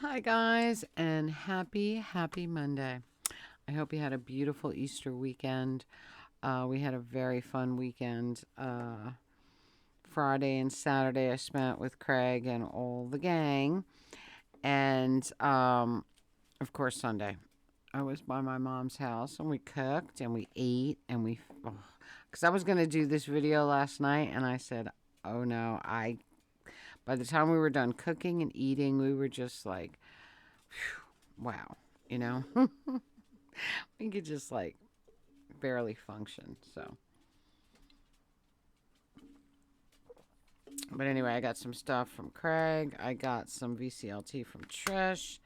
Hi, guys, and happy Monday. I hope you had a beautiful Easter weekend. We had a very fun weekend. Friday and Saturday I spent with Craig and all the gang. And, of course, Sunday I was by my mom's house and we cooked and we ate and because I was going to do this video last night and I said, oh no, by the time we were done cooking and eating, we were just like, wow, you know, we could just like barely function. So, but anyway, I got some stuff from Craig. I got some VCLT from Trish.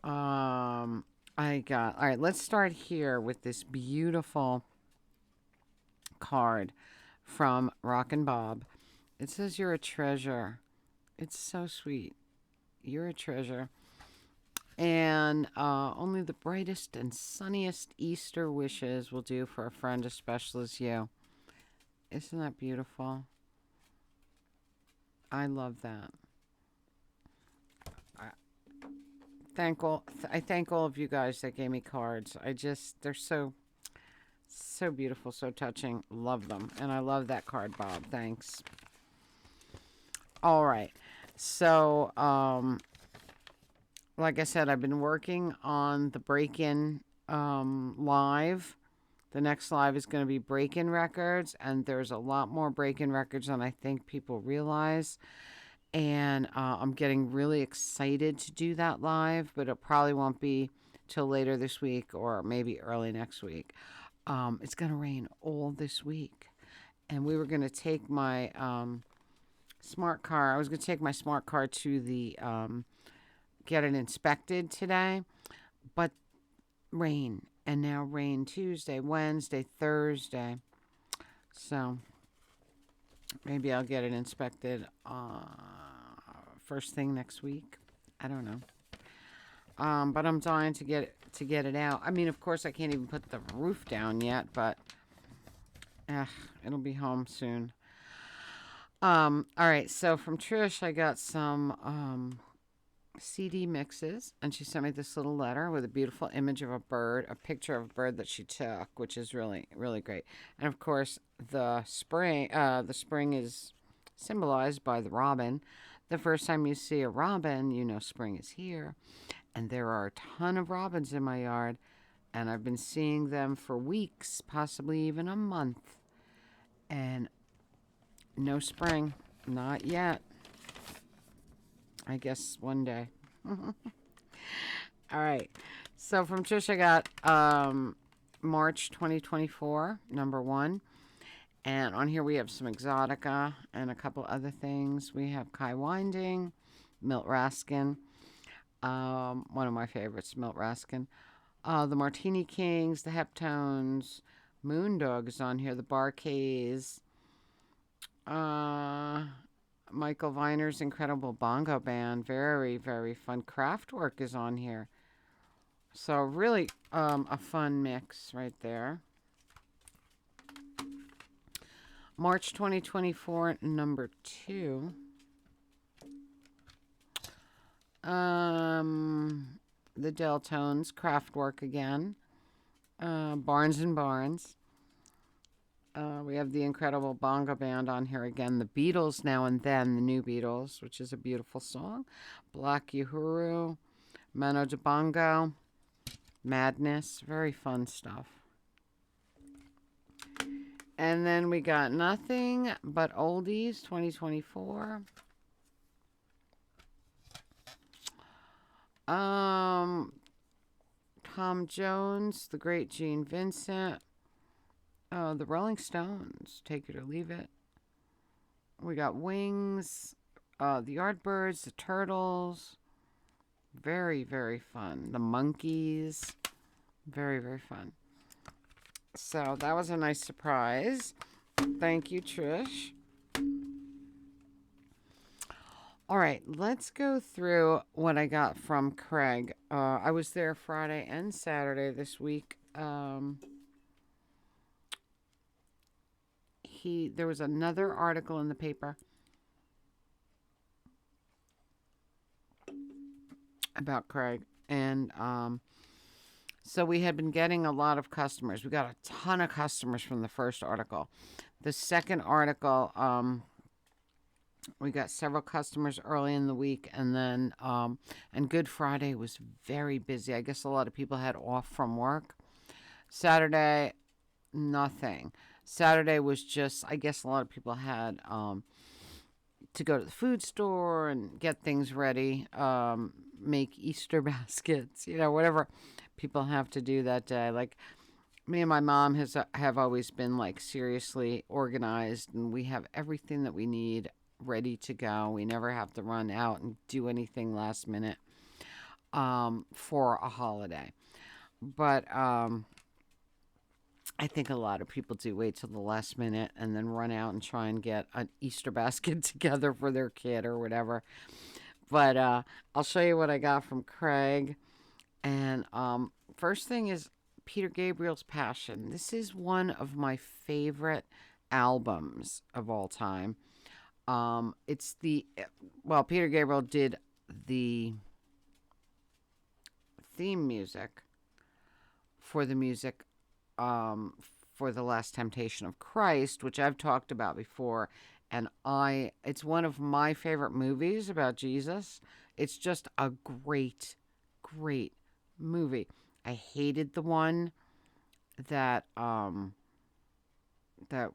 All right, let's start here with this beautiful card from Rock and Bob. It says, "You're a treasure." It's so sweet. You're a treasure. And only the brightest and sunniest Easter wishes will do for a friend as special as you. Isn't that beautiful? I love that. I I thank all of you guys that gave me cards. They're so beautiful, so touching. Love them, and I love that card, Bob. Thanks. All right, so like I said, I've been working on the break-in live. The next live is going to be break-in records, and there's a lot more break-in records than I think people realize. And I'm getting really excited to do that live, but it probably won't be till later this week or maybe early next week. It's going to rain all this week, and we were going to take my smart car. I was going to take my smart car to the get it inspected today, but rain, and now rain Tuesday, Wednesday, Thursday. So maybe I'll get it inspected first thing next week. I don't know. But I'm dying to get it out. I mean, of course, I can't even put the roof down yet, but it'll be home soon. All right. So from Trish, I got some CD mixes, and she sent me this little letter with a beautiful image of a bird, a picture of a bird that she took, which is really, really great. And of course, the spring is symbolized by the robin. The first time you see a robin, you know spring is here. And there are a ton of robins in my yard, and I've been seeing them for weeks, possibly even a month. And no spring, not yet. I guess one day. All right. So from Trish, I got March 2024, number 1. And on here we have some Exotica and a couple other things. We have Kai Winding, Milt Raskin, one of my favorites, Milt Raskin. The Martini Kings, the Heptones, Moondog is on here, the Bar-Kays, Michael Viner's Incredible Bongo Band, very, very fun. Kraftwerk is on here. So really a fun mix right there. March 2024, number 2. The Deltones, Kraftwerk again. Barnes and Barnes. We have the Incredible Bongo Band on here again. The Beatles Now and Then, the New Beatles, which is a beautiful song. Black Uhuru, Mano de Bongo, Madness, very fun stuff. And then we got Nothing But Oldies 2024. Tom Jones, The Great Gene Vincent, the Rolling Stones, Take It or Leave It. We got Wings, the Yardbirds, the Turtles, very, very fun. The Monkees, very, very fun. So that was a nice surprise. Thank you, Trish. All right, let's go through what I got from Craig. I was there Friday and Saturday this week. There was another article in the paper about Craig. And so we had been getting a lot of customers. We got a ton of customers from the first article. The second article, we got several customers early in the week, and then and Good Friday was very busy. I guess a lot of people had off from work. Saturday, nothing. Saturday was just, I guess a lot of people had to go to the food store and get things ready, make Easter baskets, whatever people have to do that day. Like me and my mom have always been like seriously organized, and we have everything that we need ready to go. We never have to run out and do anything last minute for a holiday. But I think a lot of people do wait till the last minute and then run out and try and get an Easter basket together for their kid or whatever. But I'll show you what I got from Craig. And first thing is Peter Gabriel's Passion. This is one of my favorite albums of all time. It's Peter Gabriel did the theme music for the music for The Last Temptation of Christ, which I've talked about before. And it's one of my favorite movies about Jesus. It's just a great, great movie. I hated the one that that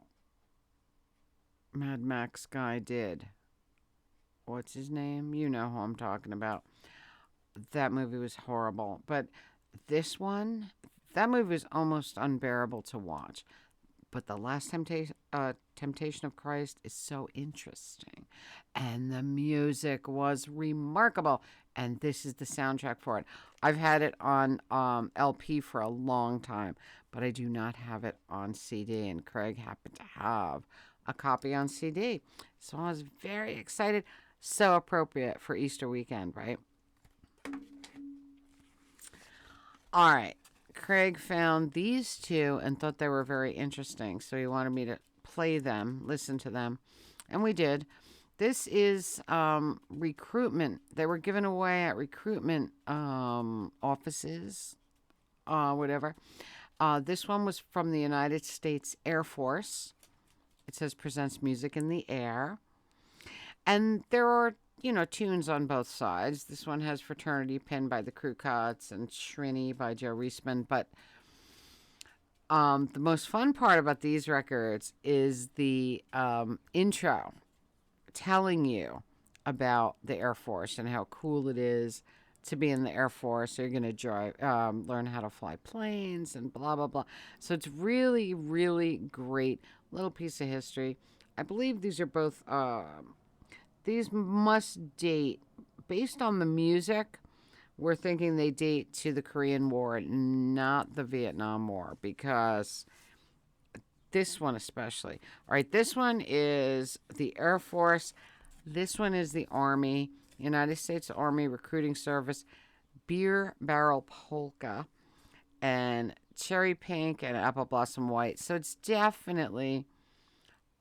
Mad Max guy did. What's his name? You know who I'm talking about. That movie was horrible. But this one, that movie is almost unbearable to watch. But The Last Temptation of Christ is so interesting. And the music was remarkable. And this is the soundtrack for it. I've had it on LP for a long time, but I do not have it on CD. And Craig happened to have a copy on CD. So I was very excited. So appropriate for Easter weekend, right? All right. Craig found these two and thought they were very interesting. So he wanted me to play them, listen to them. And we did. This is recruitment. They were given away at recruitment offices, whatever. This one was from the United States Air Force. It says presents music in the air. And there are, tunes on both sides. This one has Fraternity Pin by the Crew Cuts and Shrini by Joe Reisman. But the most fun part about these records is the intro telling you about the Air Force and how cool it is to be in the Air Force. So you're going to learn how to fly planes and blah, blah, blah. So it's really, really great little piece of history. I believe these are both, these must date, based on the music, we're thinking they date to the Korean War, not the Vietnam War, because this one especially. All right, this one is the Air Force. This one is the Army, United States Army Recruiting Service, Beer Barrel Polka, and Cherry Pink and Apple Blossom White. So it's definitely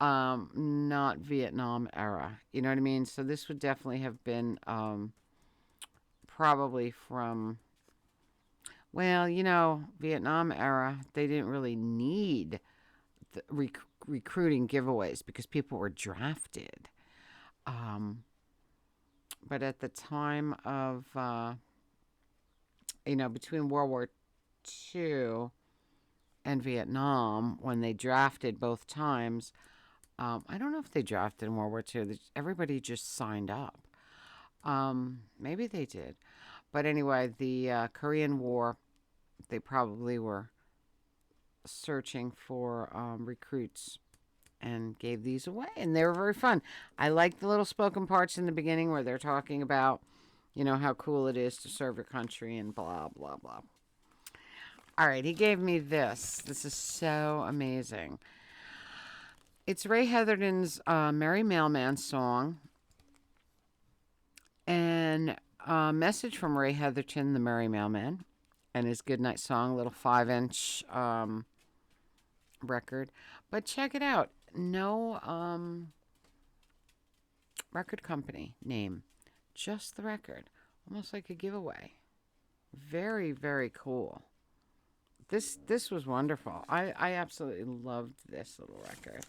not Vietnam era. You know what I mean? So this would definitely have been probably from, Vietnam era. They didn't really need the recruiting giveaways because people were drafted. But at the time of, between World War II and Vietnam, when they drafted both times, I don't know if they drafted in World War II. Everybody just signed up. Maybe they did. But anyway, the Korean War, they probably were searching for recruits and gave these away. And they were very fun. I like the little spoken parts in the beginning where they're talking about, how cool it is to serve your country and blah, blah, blah. All right, he gave me this. This is so amazing. It's Ray Heatherton's Merry Mailman song. And a message from Ray Heatherton, the Merry Mailman, and his Goodnight Song, little 5-inch record. But check it out. No record company name. Just the record. Almost like a giveaway. Very, very cool. This was wonderful. I absolutely loved this little record.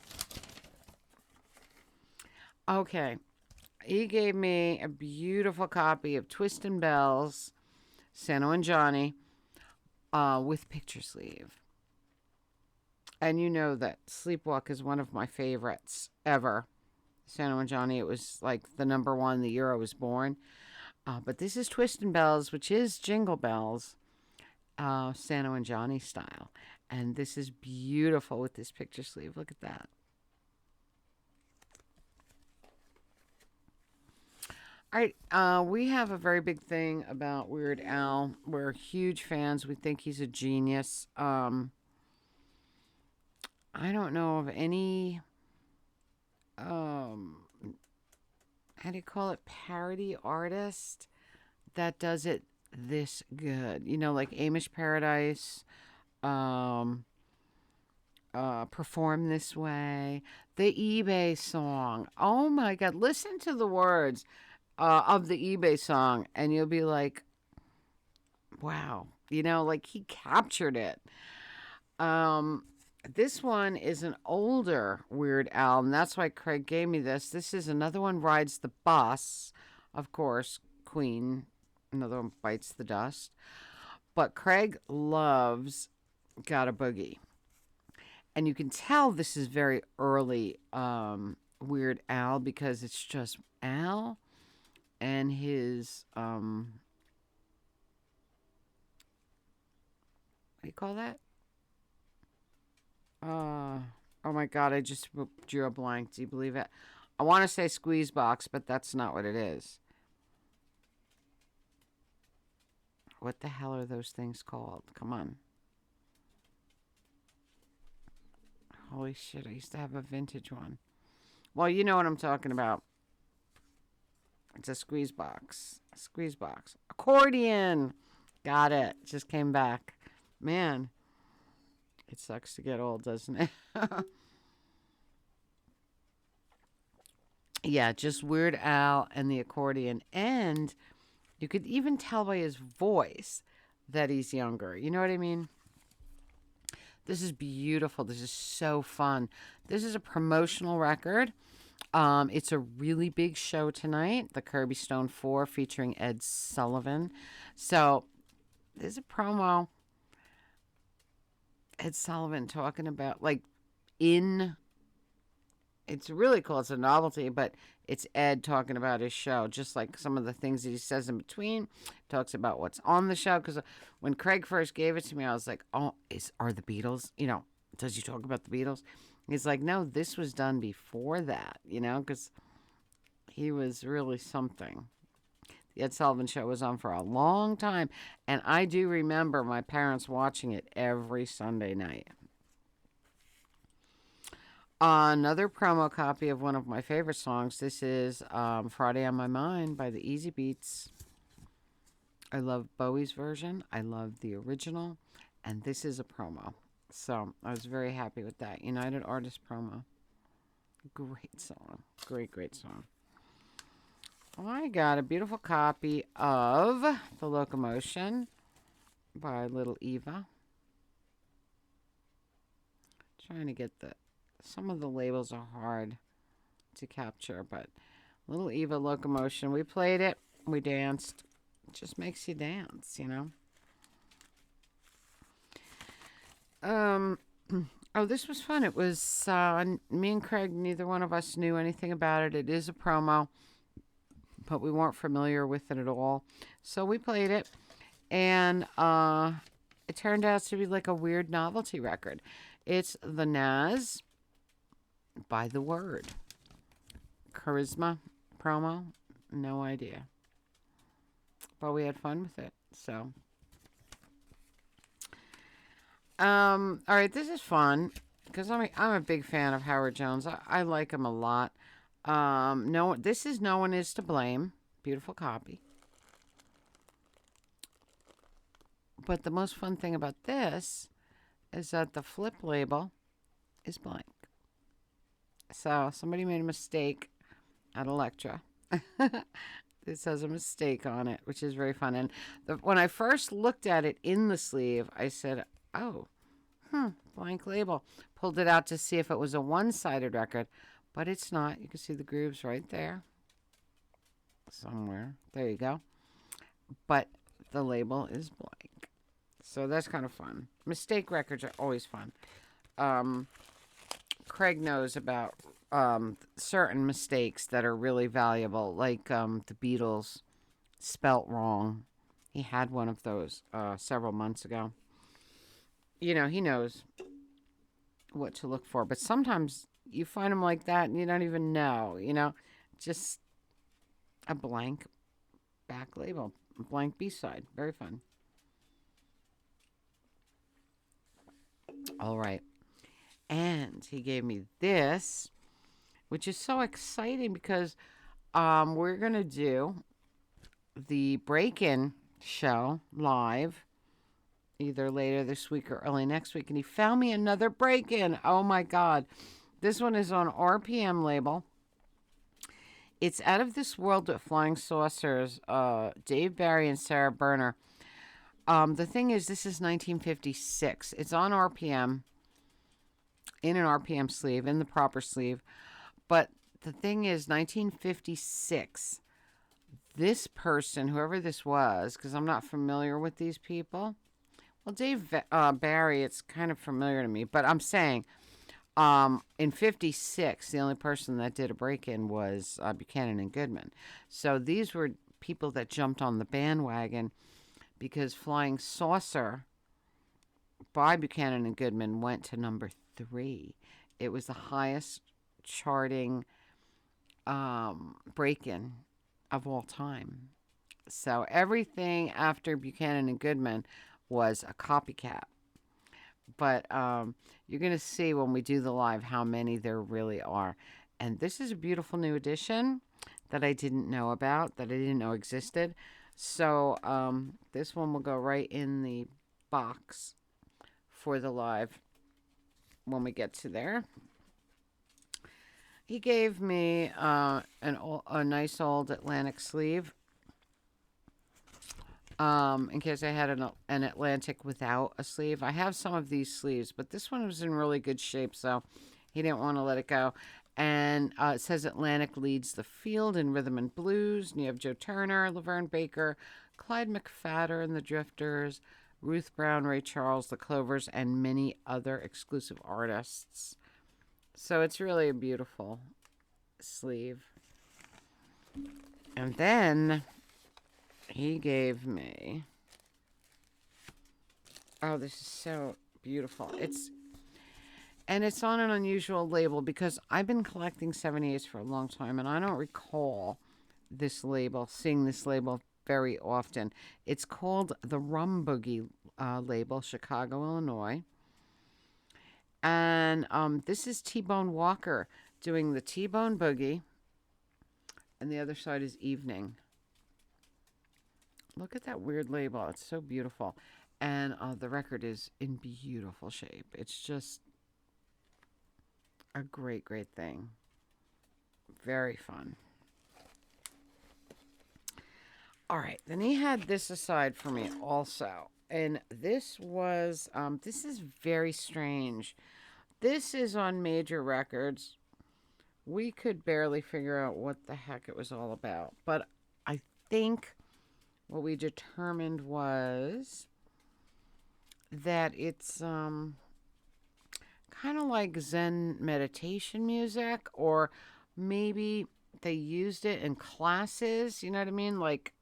Okay. He gave me a beautiful copy of Twistin' Bells, Santa and Johnny, with picture sleeve. And you know that Sleepwalk is one of my favorites ever. Santa and Johnny, it was like the number one the year I was born. But this is Twistin' Bells, which is Jingle Bells, Santa and Johnny style. And this is beautiful with this picture sleeve. Look at that. All right, we have a very big thing about Weird Al. We're huge fans. We think he's a genius. I don't know of any, um, how do you call it, parody artist that does it this good. You know, like Amish Paradise, um, Perform This Way, the eBay song. Oh my God, listen to the words of the eBay song, and you'll be like, wow, you know, like he captured it. Um, this one is an older Weird Al, and that's why Craig gave me this. This is another one, Rides the Bus, of course, Queen. Another one, Bites the Dust. But Craig loves Got a Boogie. And you can tell this is very early Weird Al because it's just Al and his, what do you call that? Oh my God, I just drew a blank. Do you believe it? I want to say squeeze box, but that's not what it is. What the hell are those things called? Come on. Holy shit, I used to have a vintage one. Well, you know what I'm talking about. It's a squeeze box. Squeeze box. Accordion. Got it. Just came back. Man, it sucks to get old, doesn't it? Yeah, just Weird Al and the accordion. And you could even tell by his voice that he's younger. You know what I mean? This is beautiful. This is so fun. This is a promotional record. It's a really big show tonight, the Kirby Stone 4 featuring Ed Sullivan. So there's a promo. Ed Sullivan talking about, like, it's really cool. It's a novelty, but it's Ed talking about his show, just like some of the things that he says in between. Talks about what's on the show. Because when Craig first gave it to me, I was like, oh, are the Beatles, you know, does he talk about the Beatles? He's like, no, this was done before that, you know, because he was really something. The Ed Sullivan Show was on for a long time, and I do remember my parents watching it every Sunday night. Another promo copy of one of my favorite songs. This is Friday on My Mind by the Easy Beats. I love Bowie's version. I love the original. And this is a promo. So I was very happy with that. United Artists promo. Great song. Great, great song. I got a beautiful copy of The Locomotion by Little Eva. Trying to get some of the labels are hard to capture, but Little Eva Locomotion. We played it. We danced. It just makes you dance, you know. Oh, this was fun. It was me and Craig. Neither one of us knew anything about it. It is a promo, but we weren't familiar with it at all. So we played it, and it turned out to be like a weird novelty record. It's the Nas by The Word. Charisma promo. No idea. But we had fun with it. So. All right, this is fun because I'm a big fan of Howard Jones. I like him a lot. No, this is No One Is to Blame. Beautiful copy. But the most fun thing about this is that the flip label is blank. So somebody made a mistake at Elektra. This has a mistake on it, which is very fun. And when I first looked at it in the sleeve, I said, oh, blank label. Pulled it out to see if it was a one-sided record, but it's not. You can see the grooves right there. Somewhere. There you go. But the label is blank. So that's kind of fun. Mistake records are always fun. Craig knows about certain mistakes that are really valuable, like the Beatles spelt wrong. He had one of those several months ago. You know, he knows what to look for, but sometimes you find them like that and you don't even know, just a blank back label, blank B-side. Very fun. All right. And he gave me this, which is so exciting because we're going to do the break-in show live either later this week or early next week. And he found me another break-in. Oh, my God. This one is on RPM label. It's Out of This World with Flying Saucers, Dave Barry and Sarah Berner. The thing is, this is 1956. It's on RPM, in an RPM sleeve, in the proper sleeve. But the thing is, 1956, this person, whoever this was, because I'm not familiar with these people. Well, Dave Barry, it's kind of familiar to me. But I'm saying, in 56, the only person that did a break-in was Buchanan and Goodman. So these were people that jumped on the bandwagon because Flying Saucer by Buchanan and Goodman went to number 3. It was the highest charting break-in of all time. So everything after Buchanan and Goodman was a copycat. But you're going to see when we do the live how many there really are. And this is a beautiful new edition that I didn't know about, that I didn't know existed. So this one will go right in the box for the live when we get to there. He gave me a nice old Atlantic sleeve. In case I had an Atlantic without a sleeve. I have some of these sleeves, but this one was in really good shape, so he didn't want to let it go. And it says Atlantic leads the field in rhythm and blues. And you have Joe Turner, Laverne Baker, Clyde McPhatter and the Drifters, Ruth Brown, Ray Charles, the Clovers, and many other exclusive artists. So it's really a beautiful sleeve. And then he gave me, oh, this is so beautiful. It's on an unusual label because I've been collecting 78s for a long time and I don't recall seeing this label very often. It's called the Rum Boogie label, Chicago, Illinois. And this is T-Bone Walker doing the T-Bone Boogie. And the other side is Evening. Look at that weird label. It's so beautiful. And the record is in beautiful shape. It's just a great, great thing. Very fun. All right. Then he had this aside for me also. And this was, this is very strange. This is on Major Records. We could barely figure out what the heck it was all about. But I think what we determined was that it's kind of like Zen meditation music, or maybe they used it in classes, you know what I mean? Like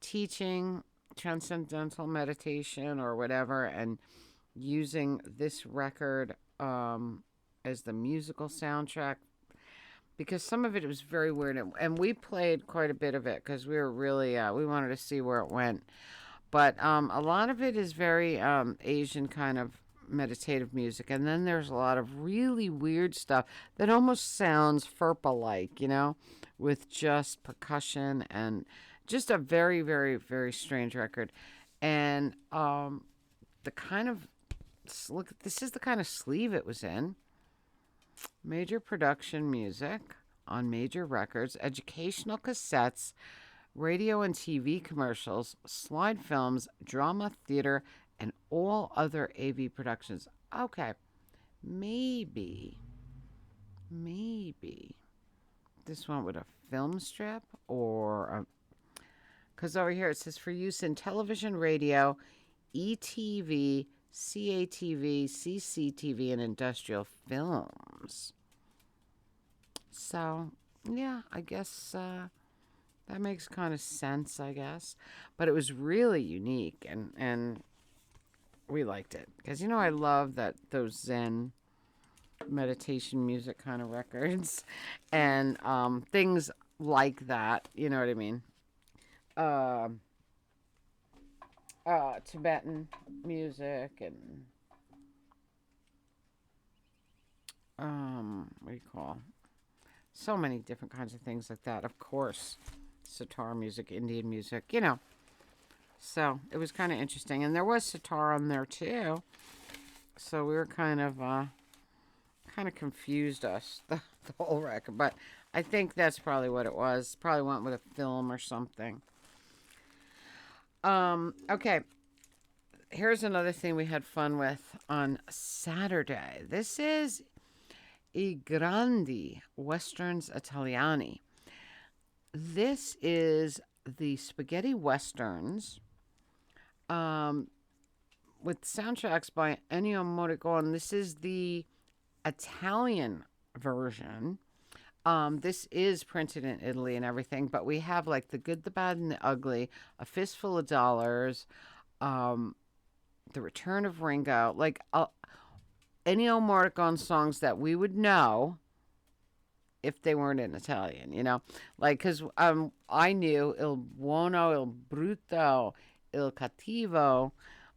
teaching transcendental meditation or whatever, and using this record as the musical soundtrack, because some of it was very weird, and we played quite a bit of it because we were really we wanted to see where it went. But a lot of it is very Asian kind of meditative music, and then there's a lot of really weird stuff that almost sounds FERPA-like, with just percussion, and just a very, very, very strange record. And the kind of, look, this is the kind of sleeve it was in. Major production music on major records, educational cassettes, radio and TV commercials, slide films, drama, theater, and all other AV productions. Okay, maybe, maybe this one with a film strip or a. Because over here it says for use in television, radio, ETV, CATV, CCTV, and industrial films. So, yeah, I guess that makes kind of sense, I guess. But it was really unique, and we liked it. Because, I love those Zen meditation music kind of records and things like that. You know what I mean? Uh, Tibetan music and what do you call so many different kinds of things like that. Of course, sitar music, Indian music. So it was kind of interesting, and there was sitar on there too. So we were kind of confused us the whole record, but I think that's probably what it was. Probably went with a film or something. Okay. Here's another thing we had fun with on Saturday. This is I Grandi Westerns Italiani. This is the spaghetti westerns with soundtracks by Ennio Morricone. This is the Italian version. This is printed in Italy and everything, but we have like The Good, the Bad, and the Ugly, A Fistful of Dollars, The Return of Ringo, like Ennio Morricone songs that we would know if they weren't in Italian. Like, because I knew Il Buono, Il Brutto, Il Cattivo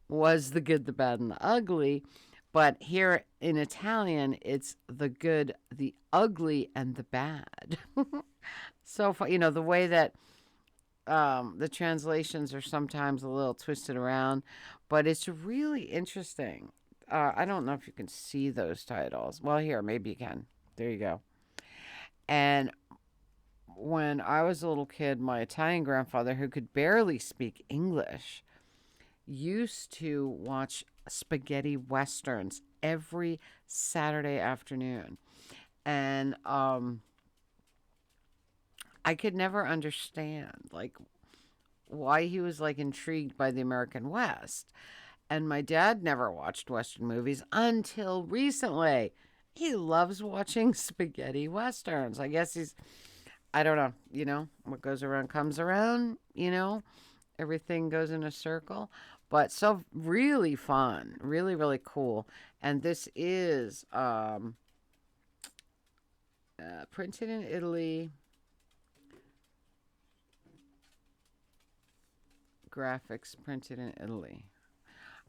was The Good, the Bad, and the Ugly. But here in Italian, it's the good, the ugly, and the bad. So, the way that the translations are sometimes a little twisted around, but it's really interesting. I don't know if you can see those titles. Well, here, maybe you can. There you go. And when I was a little kid, my Italian grandfather, who could barely speak English, used to watch spaghetti westerns every Saturday afternoon. And I could never understand like why he was like intrigued by the American West. And my dad never watched Western movies until recently. He loves watching spaghetti westerns. I guess I don't know, what goes around comes around. Everything goes in a circle. But so really fun, really, really cool. And this is printed in Italy. Graphics printed in Italy.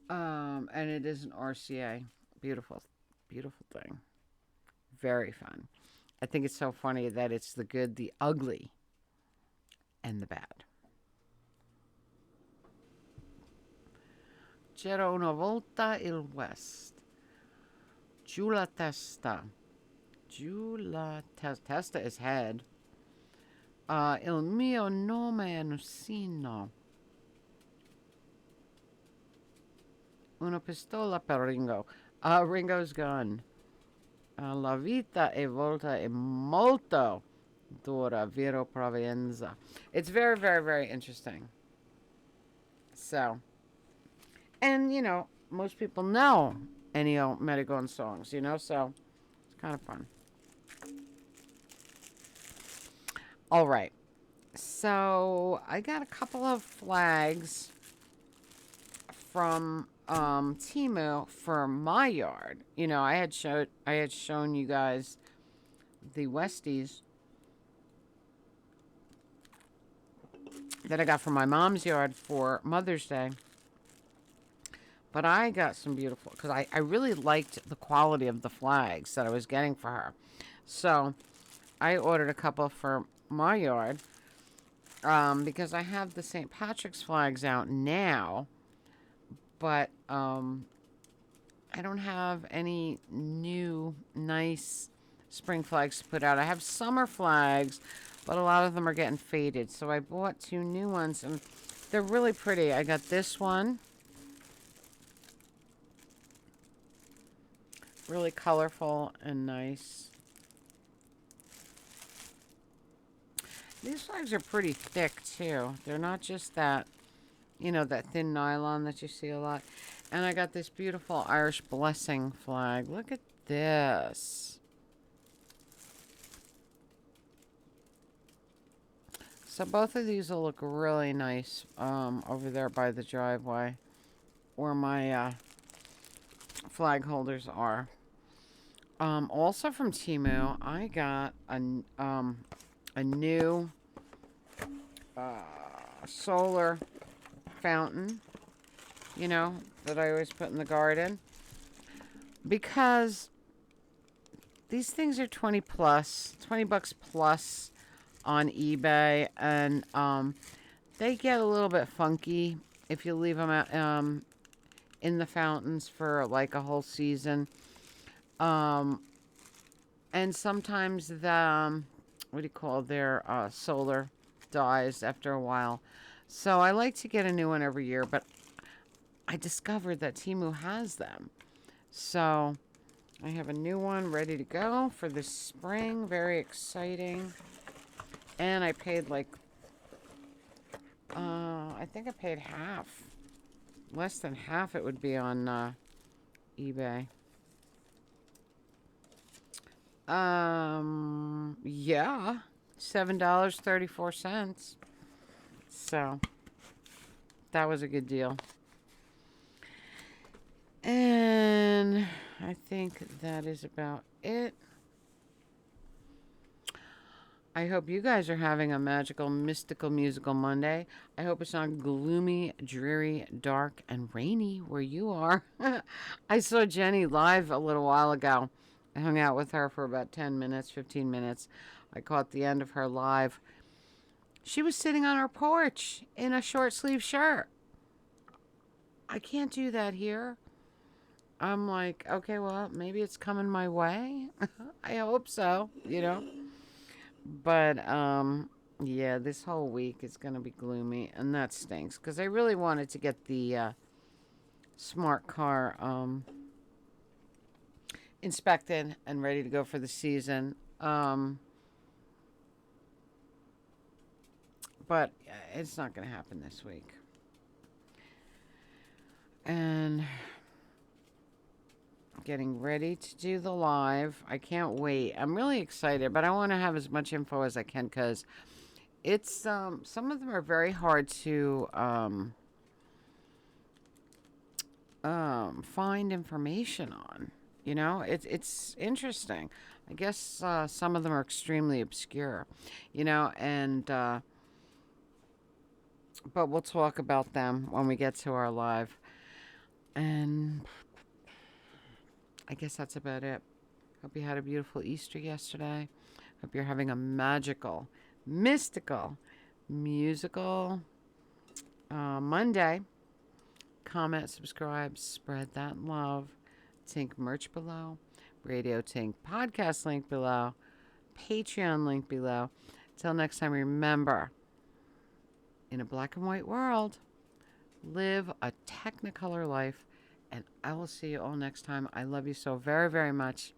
And it is an RCA. Beautiful, beautiful thing. Very fun. I think it's so funny that it's the good, the ugly, and the bad. C'era una volta il West. Giù la testa. Giù la testa is head. Il mio nome è Nussino. Una pistola per Ringo. Ringo's gun. La vita è volta è molto dura, vero Provenza. It's very, very, very interesting. So, and most people know Ennio Morricone songs, so it's kind of fun. All right. So, I got a couple of flags from Temu for my yard. I had shown you guys the Westies that I got from my mom's yard for Mother's Day. But I got some beautiful, because I really liked the quality of the flags that I was getting for her. So I ordered a couple for my yard because I have the St. Patrick's flags out now. But I don't have any new, nice spring flags to put out. I have summer flags, but a lot of them are getting faded. So I bought 2 new ones, and they're really pretty. I got this one. Really colorful and nice. These flags are pretty thick, too. They're not just that, that thin nylon that you see a lot. And I got this beautiful Irish blessing flag. Look at this. So both of these will look really nice over there by the driveway where my flag holders are. Also from Temu, I got a new solar fountain, that I always put in the garden. Because these things are 20 bucks plus on eBay, and they get a little bit funky if you leave them out, in the fountains for like a whole season. And sometimes the, their solar dies after a while. So I like to get a new one every year, but I discovered that Temu has them. So I have a new one ready to go for this spring. Very exciting. And I paid I think I paid half. Less than half it would be on eBay. Yeah. $7.34. So that was a good deal. And I think that is about it. I hope you guys are having a magical, mystical, musical Monday. I hope it's not gloomy, dreary, dark, and rainy where you are. I saw Jenny live a little while ago. I hung out with her for about 10 minutes, 15 minutes. I caught the end of her live. She was sitting on her porch in a short sleeve shirt. I can't do that here. I'm like, okay, well, maybe it's coming my way. I hope so, But, yeah, this whole week is going to be gloomy, and that stinks, because I really wanted to get the smart car inspected and ready to go for the season. But it's not going to happen this week. And getting ready to do the live. I can't wait. I'm really excited, but I want to have as much info as I can, because it's some of them are very hard to find information on. It's interesting. I guess some of them are extremely obscure, and but we'll talk about them when we get to our live. And I guess that's about it. Hope you had a beautiful Easter yesterday. Hope you're having a magical, mystical, musical Monday. Comment, subscribe, spread that love. Tink merch below. Radio Tink podcast link below. Patreon link below. Till next time, remember, in a black and white world, live a technicolor life. And I will see you all next time. I love you so very, very much.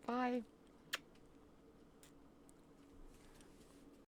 Bye.